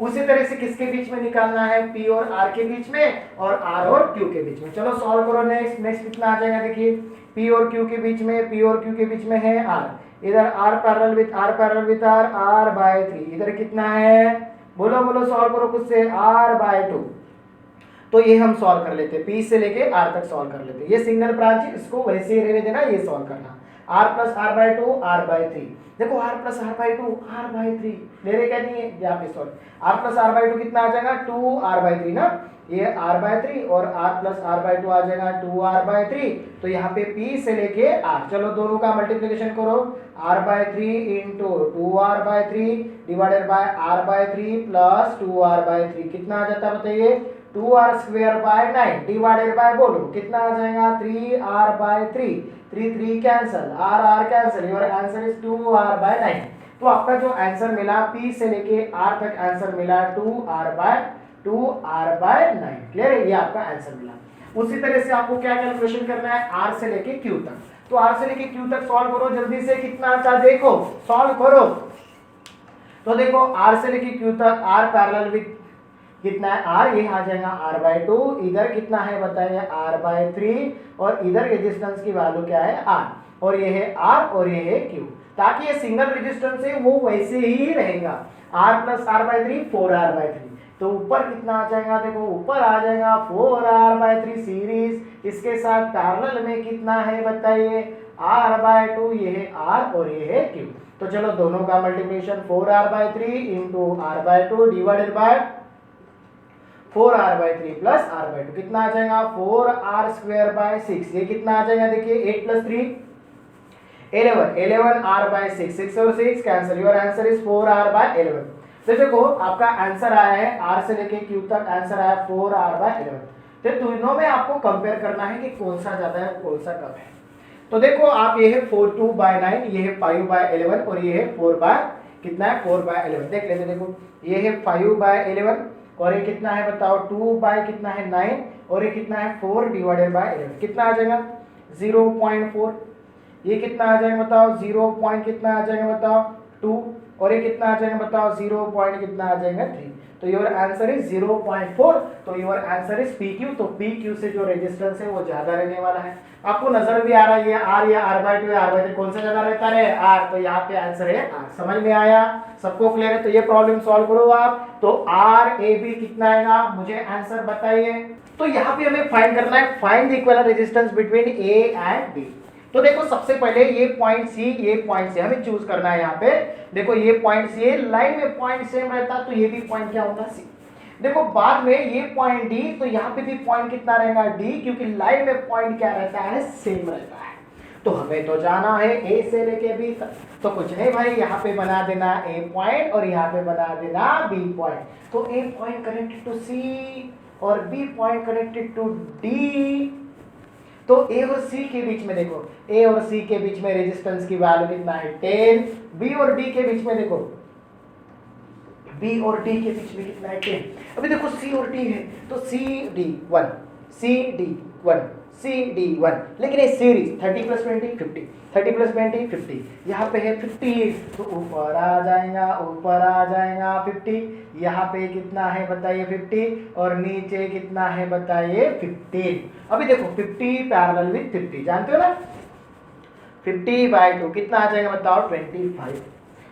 उसी तरह से किसके बीच में निकालना है, P और R के बीच में और R और Q के बीच में। चलो सॉल्व करो, नेक्स्ट कितना आ जाएगा, देखिए P और Q के बीच में, P और Q के बीच में है R, इधर R parallel with R R/3, इधर कितना है, बोलो बोलो सॉल्व करो खुद से, R/2, तो ये हम सॉल्व कर लेते हैं, P से लेके R तक सॉल्व कर लेते हैं, ये सिंगल ब्रांच इसको वैसे ही रहने देना, ये सॉल्व करना, R प्लस R/2 R/3, देखो R प्लस R/2 R/3 ले रहे क्या नहीं है, यहाँ पे सॉल्व, R प्लस R/2 कितना आ जाएगा 2R/3 ना, ये R/3 और R प्लस R/2 आ जाएगा 2R/3, तो यहाँ पे P से लेके R, चलो दोनों का मल्टीप्लिकेशन करो, R/3 into 2R/3 divided by R/3 plus 2R/3 कितना आ जाता है बताइए 2r square by 9 divided by बोलो कितना आ जाएगा 3r by 3 3 cancel r cancel your answer is 2r by 9। तो आपका जो आंसर मिला p से लेके r तक आंसर मिला 2r बाय 9। क्लियर है, ये आपका आंसर मिला। उसी तरह से आपको क्या कैलकुलेशन करना है r से लेके q तक। तो r से लेके q तक सॉल्व करो जल्दी से, कितना आता देखो सॉल्व करो। तो देखो r से लेके q तक r पैरेलल विद कितना है r, ये आ जाएगा r बाय 2, इधर कितना है बताइए r बाय 3 और इधर रेजिस्टेंस की वैल्यू क्या है r, और ये है r और ये है q, ताकि ये सिंगल रेजिस्टेंस है वो वैसे ही रहेगा r plus r by 3 4r by 3। तो ऊपर कितना आ जाएगा देखो, ऊपर आ जाएगा 4r बाय 3 सीरीज, इसके साथ पैरेलल में कितना है बताइए r बाय 2, ये है r और ये है q। तो चलो दोनों का multiplication 4r by 3 into r by 2 divided by 4r by 3 plus r by 2 कितना आ जाएगा 4r स्क्वायर बाय 6, ये कितना आ जाएगा देखिए 8 प्लस 3 11 r बाय 6 6 और 6 cancel your answer is 4r by 11। तो देखो आपका आंसर आया है r से लेके q तक आंसर आया 4r बाय 11। तो दोनों में आपको कंपेयर करना है कि कौन सा ज्यादा है कौन सा कम है। तो देखो आप ये है 2 बाय 9, ये है 5 बाय 11 और ये है 4 बाय कितना है 4 बाय 11। देख लेते देखो ये है 5 बाय 11 और ये कितना है बताओ 2 बाय कितना है 9 और ये कितना है 4 डिवाइडेड बाय 11 कितना आ जाएगा 0.4। ये कितना आ जाएगा बताओ 0 पॉइंट कितना आ जाएगा बताओ 2 और ये कितना आ जाएगा बताओ 0 पॉइंट कितना आ जाएगा 3। तो योर आंसर इज 0.4। तो योर आंसर इज PQ। तो PQ से जो रेजिस्टेंस है वो ज्यादा रहने वाला है। आपको नजर भी आ रहा है ये R या R बाय 2 या R बाय 3 कौन सा ज्यादा रहता है R। तो यहाँ पे आंसर है R। समझ में आया सबको, क्लियर है। तो ये प्रॉब्लम सॉल्व करो आप। तो RAB कितना आएगा मुझे आंसर बताइए। तो यहाँ पे हमें फाइंड करना है find the equivalent resistance between A and B। तो देखो सबसे पहले ये पॉइंट C ये पॉइंट C हमें चूज करना है। यहाँ पे देखो ये पॉइंट C है, लाइन में पॉइंट सेम रहता तो ये भी पॉइंट क्या होगा C। देखो बाद में ये पॉइंट D, तो यहाँ पे भी पॉइंट कितना रहेगा D, क्योंकि लाइन में पॉइंट क्या रहता है सेम रहता है। तो हमें तो जाना है A से लेके B तक। तो कुछ नहीं भाई, यहाँ पे बना देना A पॉइंट और यहाँ पे बना देना B पॉइंट। तो A point connected to C और B point connected to D। तो A और C के बीच में देखो A और C के बीच में रेजिस्टेंस की वैल्यू कितना है 10। B और D के बीच में देखो B और D के बीच में कितना है 10। अभी देखो C और D है तो CD1 CD1 लेकिन ये सीरीज 30 प्लस 20 50 30 प्लस 20 50, यहाँ पे है 50 तो ऊपर आ जाएगा 50। यहाँ पे कितना है बताइए 50 और नीचे कितना है बताइए 15। अभी देखो 50 पैरेलल विद 50 जानते हो ना 50 बाय 2 कितना आ जाएगा बताओ 25।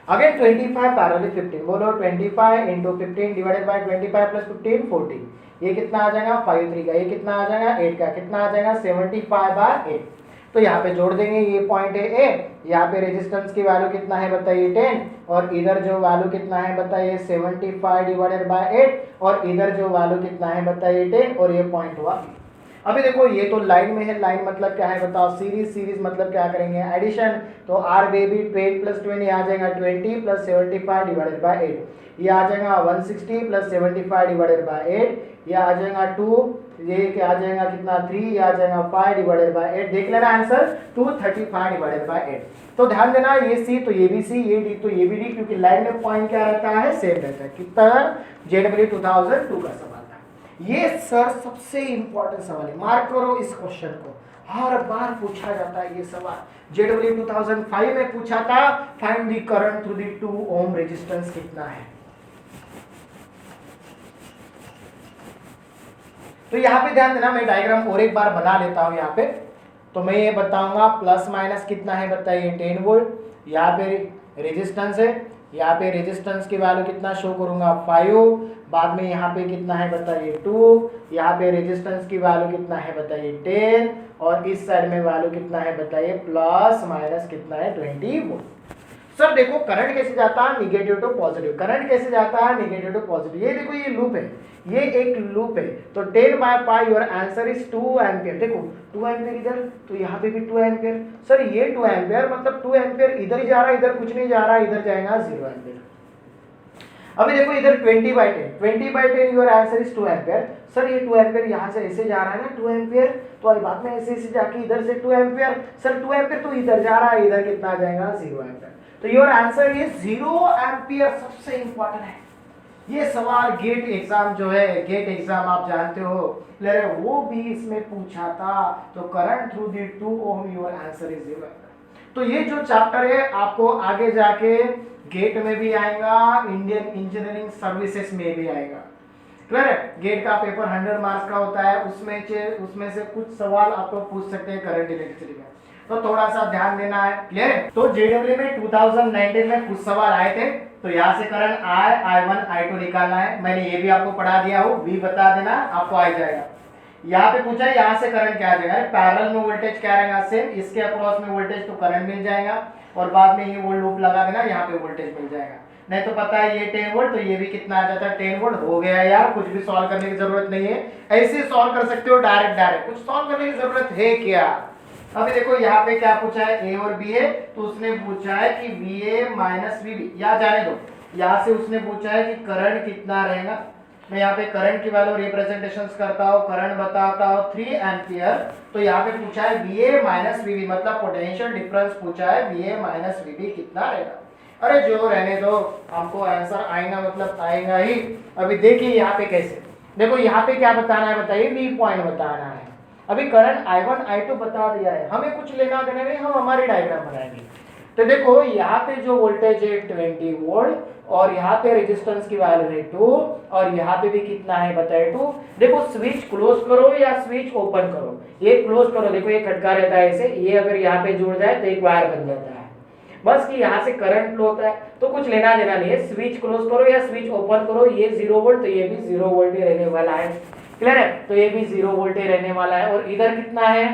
अगेन 25 पैरेलल विद 15 बोलो 25 इंटू 15 डिवाइडेड बाय 25 प्लस 15 40। ये कितना आ जाएगा 5 3 का, ये कितना आ जाएगा 8 का, कितना आ जाएगा 75 बाय 8। तो यहाँ पे जोड़ देंगे ये पॉइंट है A, यहाँ पे रेजिस्टेंस की वैल्यू कितना है बताइए 10 और इधर जो वैल्यू कितना है बताइए 75 डिवाइडेड बाय 8 और इधर जो वैल्यू कितना है बताइए 10 और ये पॉइंट हुआ B। अभी देखो ये तो लाइन में है, लाइन मतलब क्या है बताओ सीरीज मतलब क्या करेंगे एडिशन। तो R बेबी 12 प्लस 20 आ जाएगा 20 प्लस 75 डिवाइडेड बाय 8, ये आ जाएगा 160 प्लस 75 डिवाइडेड बाय 8, ये आ जाएगा 2, ये क्या आ जाएगा कितना 3, ये आ जाएगा 5 डिवाइडेड बाय 8। देख लेना आंसर 235 डिवाइडेड बाय 8। तो ध्यान देना ये C तो ये भी C, ये D तो ये भी D, क्योंकि लाइन में पॉइंट क्या रहता है सेम रहता है। कितना JW 2002 का सवाल था ये सर, सबसे इंपॉर्टेंट सवाल है, मार्क करो इस क्वेश्चन को, हर बार पूछा जाता है ये सवाल। JW 2005 में पूछा था find the current through the 2 ohm resistance कितना है। तो यहाँ पे ध्यान देना, मैं डायग्राम और एक बार बना लेता हूं यहाँ पे। तो मैं ये बताऊंगा प्लस माइनस कितना है बताइए 10 वोल्ट, यहाँ पे रेजिस्टेंस है, यहाँ पे रेजिस्टेंस की वैल्यू कितना शो करूंगा 5, बाद में यहाँ पे कितना है बताइए 2, यहाँ पे रेजिस्टेंस की वैल्यू कितना है बताइए 10 और इस साइड में वैल्यू कितना है बताइए प्लस माइनस कितना है 20 वोल्ट। सर देखो करंट कैसे जाता है निगेटिव टू पॉजिटिव, करंट कैसे जाता है निगेटिव टू पॉजिटिव। ये देखो ये लूप है, ये एक लूप है। तो 10 by pi your answer is 2 ampere. देखो 2 एम्पियर इधर, तो यहाँ पे भी 2 एम्पियर। सर ये 2 एम्पियर मतलब 2 एम्पियर इधर ही जा रहा है, इधर कुछ नहीं जा रहा है, इधर जाएगा 0 एम्पियर। अभी देखो इधर 20/10, 20/10 your answer is 2 ampere. Sir ये 2 एम्पियर यहाँ से ऐसे जा रहा है ना 2 एम्पियर, तो अभी बाद में ऐसे ऐसे जाके इधर से 2 एम्पियर, सर 2 एम्पियर तो इधर जा रहा है, इधर कितना आ जाएगा 0 एम्पियर। तो योर आंसर इज 0 एम्पियर। सबसे इंपॉर्टेंट है ये सवाल, गेट एग्जाम जो है, गेट एग्जाम आप जानते हो, वो भी इसमें पूछा था। तो current through the 2 ohm your answer is 0 ampere. तो ये जो चैप्टर है आपको आगे जाके गेट में भी आएगा, इंडियन इंजीनियरिंग सर्विसेज में भी आएगा। क्लियर है? गेट का पेपर 100 मार्क्स का होता है, उसमें से कुछ सवाल आपको पूछ सकते हैं करंट इलेक्ट्रिसिटी में, तो थोड़ा सा ध्यान देना है। क्लियर है? तो जेडब्ल्यू में 2019 में कुछ सवाल आए थे, तो यहाँ से करंट I1 I2 निकालना है। मैंने ये भी आपको पढ़ा दिया हूँ, V बता देना, आपको आ जाएगा। यहाँ पे पूछा है यहाँ से करंट क्या आ जाएगा, पैरेलल में वोल्टेज क्या रहेगा सेम, इसके अक्रॉस में वोल्टेज तो करंट मिल जाएगा, और बाद में ये वो लूप लगा देना, यहाँ पे वोल्टेज मिल जाएगा। नहीं तो पता है ये 10 वोल्ट, तो ये भी कितना आ जाता है 10 वोल्ट। हो गया यार, कुछ भी सॉल्व करने की जरूरत नहीं है, ऐसे सॉल्व कर सकते हो डायरेक्ट, कुछ सॉल्व करने की जरूरत है क्या। अभी देखो यहाँ पे क्या पूछा है, ए और बी है, तो उसने पूछा है कि VA माइनस VB, या जाने दो, यहाँ से उसने पूछा है कि करंट कितना रहेगा। मैं यहाँ पे करंट की वैल्यू रिप्रेजेंटेशन करता हूँ, करंट बताता हूँ 3 एम्पियर। तो यहाँ पे पूछा है VA माइनस VB, मतलब पोटेंशियल डिफरेंस पूछा है, VA माइनस VB कितना रहेगा। अरे जो रहने दो, हमको आंसर आएगा, मतलब आएगा ही। अभी देखिए यहाँ पे कैसे, देखो यहाँ पे क्या बताना है, बताइए, V पॉइंट बताना है। अभी करंट I1 I2 बता दिया है, हमें कुछ लेना देना नहीं, हम हमारी डायग्राम बनाएंगे। तो देखो यहाँ पे जो वोल्टेज है 20 वोल्ट, और यहाँ पे रेजिस्टेंस की वैल्यू है 2, और यहाँ पे भी कितना है बताइए 2। देखो स्विच क्लोज करो या स्विच ओपन करो, ये क्लोज करो, देखो ये खटका रहता है ऐसे, ये अगर यहाँ पे जुड़ जाए तो एक वायर बन जाता है, बस कि यहाँ से करंट फ्लो होता है, तो कुछ लेना देना नहीं है। स्विच क्लोज करो या स्विच ओपन करो, ये 0 वोल्ट, तो ये भी 0 वोल्ट ही रहने वाला है। क्लियर है? तो ये भी 0 वोल्ट ही रहने वाला है। और इधर कितना है,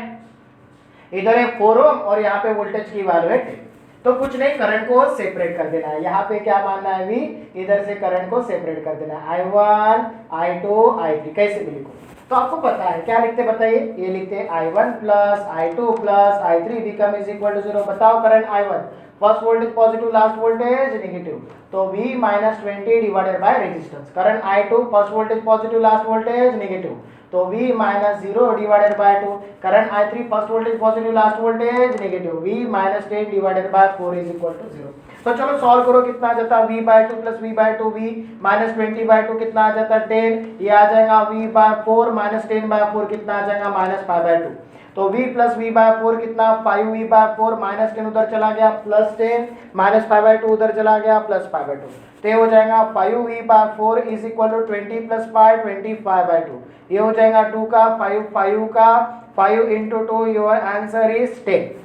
इधर है 4 ओम, और यहाँ पे वोल्टेज की वैल्यू है 10। तो कुछ नहीं, करंट को सेपरेट कर देना है। यहाँ पे क्या मानना है, भी इधर से करंट को सेपरेट कर देना है, I1 I2 I3। कैसे भी लिखो, तो आपको पता है क्या लिखते, बताइए, ये लिखते I1 plus I2 plus I3 become is equal to 0। बताओ current I1 first voltage positive, last voltage negative, तो V minus 20 divided by resistance. Current I2 first voltage positive, last voltage negative, तो V minus 0 divided by 2। Current I3 first voltage positive, last voltage negative, V minus 10 divided by 4 is equal to 0। तो चलो सॉल्व करो, कितना आ जाता है V/2 plus V/2, V minus 20/2 कितना आ जाता है 10, ये आ जाएगा V/4 माइनस 10/4 कितना आ जाएगा माइनस 5/2। तो V प्लस V/4 कितना 5V/4 माइनस 10 उधर चला गया प्लस 10, माइनस 5/2 उधर चला गया प्लस 5/2, तो ये हो जाएगा 5V/4 is equal to 20 plus 5 25/2। ये हो जाएगा 2 का 5 का 5 इंटू 2, योर आंसर इज 10।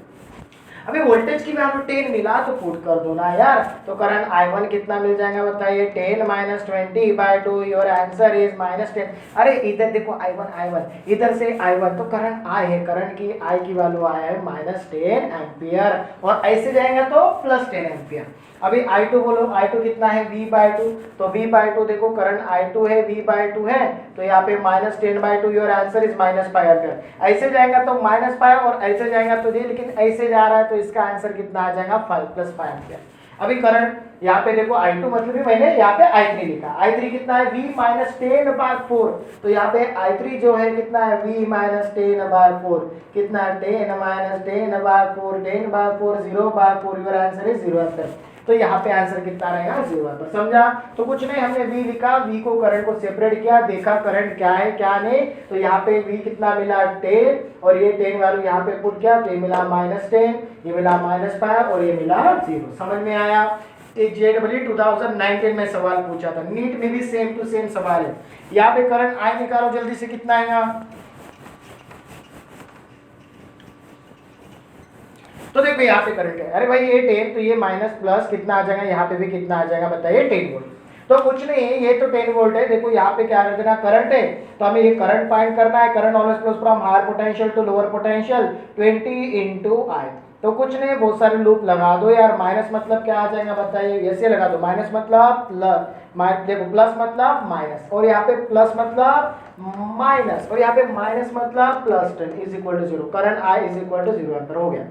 अभी वोल्टेज की वैल्यू 10 मिला तो पुट कर दो ना यार। तो करंट I1 कितना मिल जाएगा बताइए, 10 minus 20/2, your answer is minus 10। अरे इधर देखो I1 इधर से I1, तो करंट I है, करंट की I की वैल्यू आया है माइनस 10 एम्पियर, और ऐसे जाएगा तो प्लस 10 एम्पियर। अभी I2 बोलो, I2 कितना है V/2, तो V/2 देखो करंट I2 है, V/2 है, तो यहाँ पे minus 10/2, your answer is minus 5 ampere. ऐसे जाएगा तो माइनस 5, और ऐसे जाएगा तो ये, लेकिन ऐसे जा रहा है तो इसका आंसर कितना आ जाएगा 5 प्लस 5 एम्पियर। अभी करंट यहाँ पे देखो I2 मतलब भी मैंने यहाँ पे I3 लिखा, I3 कितना है V माइनस 10/4, तो यहाँ पे I3 जो है कितना है V माइनस 10/4, कितना 10 minus 10/4, 10/4 0/4, your answer is 0 ampere. तो यहाँ पे आंसर कितना रहेगा 0 एम्पियर। समझा? तो कुछ नहीं, हमने V लिखा, V को करंट को सेपरेट किया, देखा करंट क्या है क्या नहीं, तो यहाँ पे V कितना मिला 10, और ये 10 वैल्यू यहाँ पे पुट किया, तो ये मिला माइनस 10, ये मिला माइनस 5, और ये मिला 0। समझ में आया? JEE 2019 में सवाल पूछा था, नीट में भी सेम टू सेम सवाल है। यहाँ पे करंट I निकालो जल्दी से, कितना आएगा, तो देखो यहाँ पे करंट है, अरे भाई ये 10, तो ये माइनस प्लस कितना आ जाएगा, यहाँ पे भी कितना आ जाएगा बताइए 10 वोल्ट। तो कुछ नहीं है, ये तो 10 वोल्ट है। देखो यहाँ पे क्या कर देना, करंट है, तो हमें ये करंट फाइंड करना है। Current always flows from higher potential to lower potential, 20 into I। तो कुछ नहीं, बहुत सारे लूप लगा दो यार। माइनस मतलब क्या आ जाएगा बताइए, ऐसे लगा दो, माइनस मतलब प्लस, देखो प्लस मतलब माइनस, और यहाँ पे प्लस मतलब माइनस, और यहाँ पे माइनस मतलब plus 10 is equal to 0। Current I is equal to 0 ampere हो गया।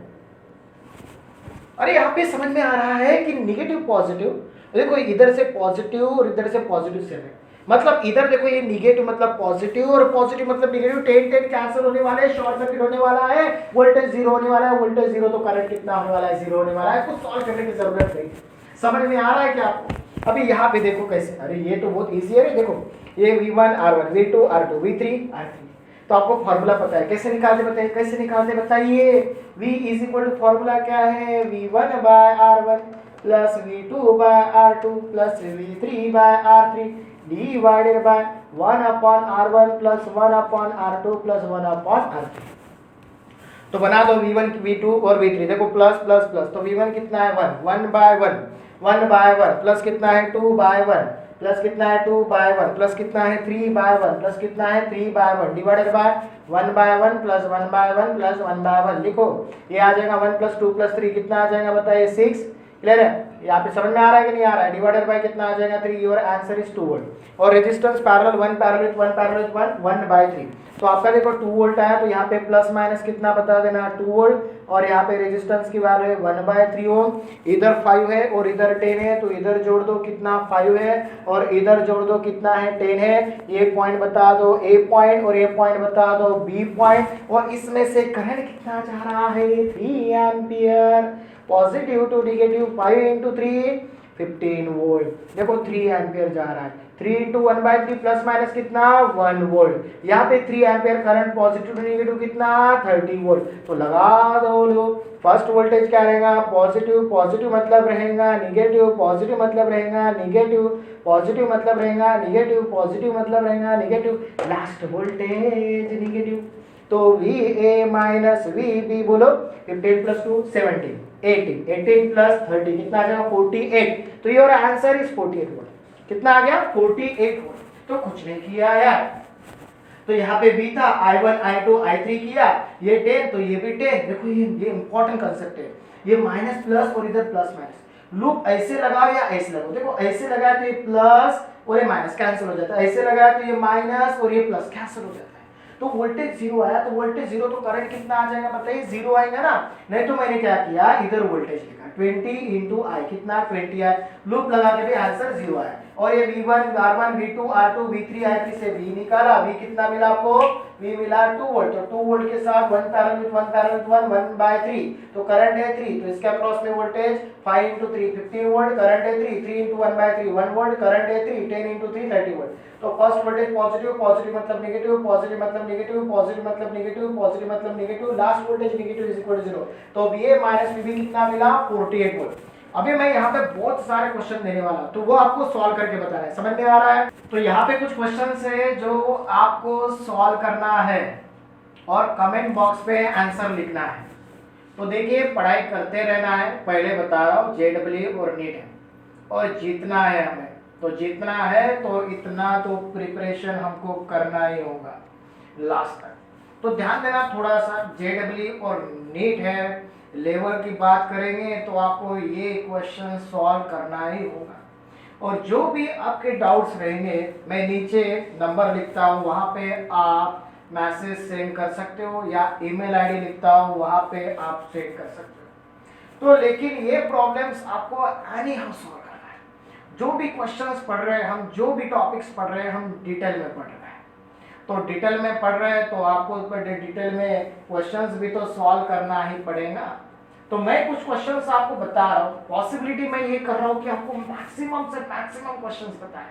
अरे यहाँ पे समझ में आ रहा है कि निगेटिव पॉजिटिव देखो इधर से पॉजिटिव और इधर से पॉजिटिव सेम है, मतलब इधर देखो ये निगेटिव मतलब पॉजिटिव और पॉजिटिव मतलब निगेटिव, 10 कैंसिल होने वाले हैं, शॉर्ट सर्किट होने वाला है, वोल्टेज जीरो होने वाला है, वोल्टेज जीरो तो करंट कितना होने वाला है, जीरो होने वाला है। कुछ सॉल्व करने की जरूरत नहीं, समझ में आ रहा है क्या आपको? अभी यहाँ पे देखो कैसे, अरे ये तो बहुत ईजी है, देखो ये V1 R1 V2 R2 V3 R3, तो आपको फॉर्मूला पता है, कैसे निकालते बताइए, कैसे निकालते बताइए। V is equal to formula क्या है, V1 by R1 plus V2 by R2 plus V3 by R3 divided by 1 upon R1 plus 1 upon R2 plus 1 upon R3। तो बना दो V1 V2 और V3, देखो प्लस प्लस प्लस, तो V1 कितना है 1, 1 बाय 1, 1 बाय 1 प्लस कितना है 2 बाय 1 प्लस कितना है 2 बाय 1 प्लस कितना है 3 बाय 1 प्लस कितना है 3 by 1 divided by 1 by 1 plus 1 by 1 plus 1 by 1। लिखो ये आ जाएगा 1 प्लस 2 प्लस 3 कितना आ जाएगा बताइए 6। क्लियर है, यहाँ पे समझ में आ रहा है कि नहीं आ रहा है? डिवाइडेड बाय कितना आ जाएगा 3, योर आंसर इज 2 वोल्ट। और resistance parallel 1 parallel with 1 parallel with 1 1 by 3, तो आपका देखो 2 वोल्ट आया, तो यहाँ पे प्लस माइनस कितना बता देना 2 वोल्ट, और यहाँ पे रेजिस्टेंस की वैल्यू है 1 बाय 3 ओम, इधर 5 है और इधर 10 है, तो इधर जोड़ दो कितना 5 है और इधर जोड़ दो कितना है 10 है। ये पॉइंट बता दो A पॉइंट और ये पॉइंट बता दो B पॉइंट, और इसमें से करंट कितना जा रहा है 3 ampere, positive to negative 5 into 3 15 volt. देखो 3 एम्पियर जा रहा है, 3 इंटू 1 बाय 3 प्लस माइनस कितना 1 वोल्ट, यहाँ पे 3 ampere current positive to negative कितना 30 वोल्ट। तो लगा दो लोग, फर्स्ट वोल्टेज क्या रहेगा पॉजिटिव, पॉजिटिव मतलब रहेगा निगेटिव, पॉजिटिव मतलब रहेगा निगेटिव, पॉजिटिव मतलब रहेगा निगेटिव, पॉजिटिव मतलब रहेगा निगेटिव, लास्ट वोल्टेज निगेटिव। तो VA माइनस VB बोलो, 15 प्लस 2 17 18 18 प्लस 30 कितना आ जाएगा 48। तो योर आंसर इज 48 वोल्ट। कितना आ गया 48 वोल्ट। तो कुछ नहीं किया यार, तो यहाँ पे B था, I1 I2 I3 किया, ये 10 तो ये भी 10। देखो ये इंपॉर्टेंट कंसेप्ट है, ये माइनस प्लस और इधर प्लस माइनस, लूप ऐसे लगाओ या ऐसे लगाओ, देखो ऐसे लगाया तो ये प्लस और ये माइनस कैंसिल हो जाता है, ऐसे लगाया तो ये माइनस और ये प्लस कैंसिल हो जाता है। तो वोल्टेज जीरो आया, तो वोल्टेज जीरो तो करंट कितना आ जाएगा बताइए, जीरो आएगा ना। नहीं तो मैंने क्या किया, इधर वोल्टेज लिखा 20 इंटू आई, कितना 20 है, लूप लगा के भी आंसर जीरो आया। और ये V1 R1 V2 R2 V3 I3 से V निकाला, V कितना मिला आपको, V मिला 2 वोल्ट, तो 2 वोल्ट के साथ 1 parallel with 1 parallel with 1 1 by 3, तो करंट है 3, तो इसके अक्रॉस में वोल्टेज 5 इंटू 3 15 वोल्ट, करंट है 3 3 इंटू 1 बाय 3 1 वोल्ट, करंट है 3 10 इंटू 3 30 वोल्ट। तो फर्स्ट वोल्टेज पॉजिटिव, पॉजिटिव मतलब नेगेटिव, पॉजिटिव मतलब नेगेटिव, पॉजिटिव मतलब नेगेटिव, पॉजिटिव मतलब negative, last voltage negative is equal to 0। तो VA माइनस VB कितना मिला 48 वोल्ट। अभी मैं यहाँ पे बहुत सारे क्वेश्चन देने वाला हूँ, तो वो आपको सॉल्व करके बताना है, समझ में आ रहा है? तो यहाँ पे कुछ क्वेश्चंस है जो आपको सॉल्व करना है और कमेंट बॉक्स पे आंसर लिखना है। तो देखिए पढ़ाई करते रहना है, पहले बता रहा हूँ JEE और नीट है और जीतना है हमें, तो जीतना है तो इतना तो प्रिपरेशन हमको करना ही होगा लास्ट तक। तो ध्यान देना थोड़ा सा, JEE और नीट है, लेवल की बात करेंगे तो आपको ये क्वेश्चन सॉल्व करना ही होगा। और जो भी आपके डाउट्स रहेंगे मैं नीचे नंबर लिखता हूँ, वहाँ पे आप मैसेज सेंड कर सकते हो या ईमेल आईडी लिखता हूँ, वहाँ पे आप सेंड कर सकते हो। तो लेकिन ये प्रॉब्लम्स आपको एनी हाउ सॉल्व करना है। जो भी क्वेश्चंस पढ़ रहे हैं हम, जो भी टॉपिक्स पढ़ रहे हैं हम डिटेल में पढ़ रहे हैं, तो डिटेल में पढ़ रहे हैं तो आपको डिटेल में क्वेश्चंस भी तो सॉल्व करना ही पड़ेगा। तो मैं कुछ क्वेश्चंस आपको बता रहा हूँ, पॉसिबिलिटी मैं ये कर रहा हूँ कि आपको मैक्सिमम से मैक्सिमम क्वेश्चंस बताएं,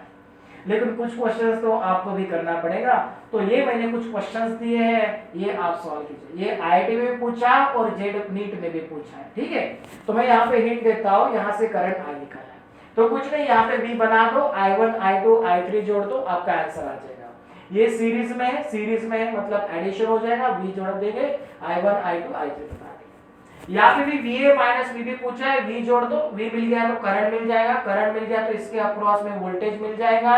लेकिन कुछ क्वेश्चंस तो आपको भी करना पड़ेगा। तो ये मैंने कुछ क्वेश्चंस दिए हैं, ये आप सॉल्व कीजिए। ये IIT में भी पूछा और नीट में भी पूछा है, ठीक है? तो मैं यहाँ पे हिंट देता हूँ, यहाँ से करंट I निकाला है, तो कुछ नहीं, यहाँ पे V बना दो, I1 I2 I3 जोड़ दो, आपका आंसर आ जाएगा। ये सीरीज में है, सीरीज में है मतलब एडिशन हो जाएगा, V जोड़ देंगे, I1 I2 I3 बता देंगे। यहाँ पे भी VA माइनस VB पूछा है, V जोड़ दो, V मिल गया तो करंट मिल जाएगा, करंट मिल गया तो इसके अक्रॉस में वोल्टेज मिल जाएगा,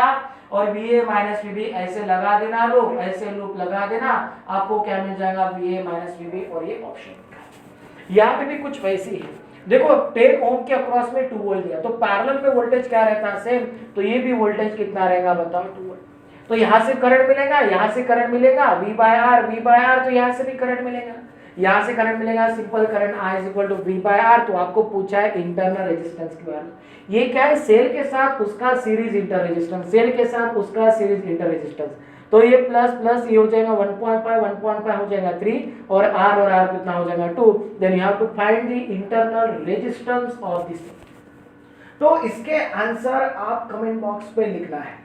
और VA माइनस VB ऐसे लगा देना, लो ऐसे लूप लगा देना, आपको क्या मिल जाएगा VA माइनस VB, और ये ऑप्शन। यहाँ पे भी कुछ वैसे ही है, देखो 10 ओम के अक्रॉस में 2 वोल्ट दिया, तो पैरेलल में वोल्टेज क्या रहता है सेम, तो ये भी वोल्टेज कितना रहेगा बताओ 2 वोल्ट। तो यहाँ से करंट मिलेगा, यहाँ से करंट मिलेगा, V बाय R, तो यहाँ से भी करंट मिलेगा। यहाँ से करंट मिलेगा simple current I is equal to V by R. तो आपको पूछा है इंटरनल रेजिस्टेंस की वैल्यू। ये क्या है, सेल के साथ उसका सीरीज इंटर रेजिस्टेंस, सेल के साथ उसका सीरीज इंटर रेजिस्टेंस। तो ये प्लस प्लस ये हो जाएगा 1.5 हो जाएगा 3 और R कितना हो जाएगा 2। Then you have to find the internal resistance of this. तो इसके आंसर आप कमेंट बॉक्स पे लिखना है।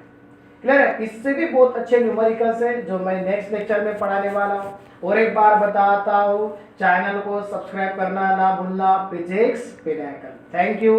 क्लियर है? इससे भी बहुत अच्छे न्यूमेरिकल्स है जो मैं नेक्स्ट लेक्चर में पढ़ाने वाला हूँ। और एक बार बताता हूँ, चैनल को सब्सक्राइब करना ना भूलना, फिजिक्स पिनाकल। Thank you.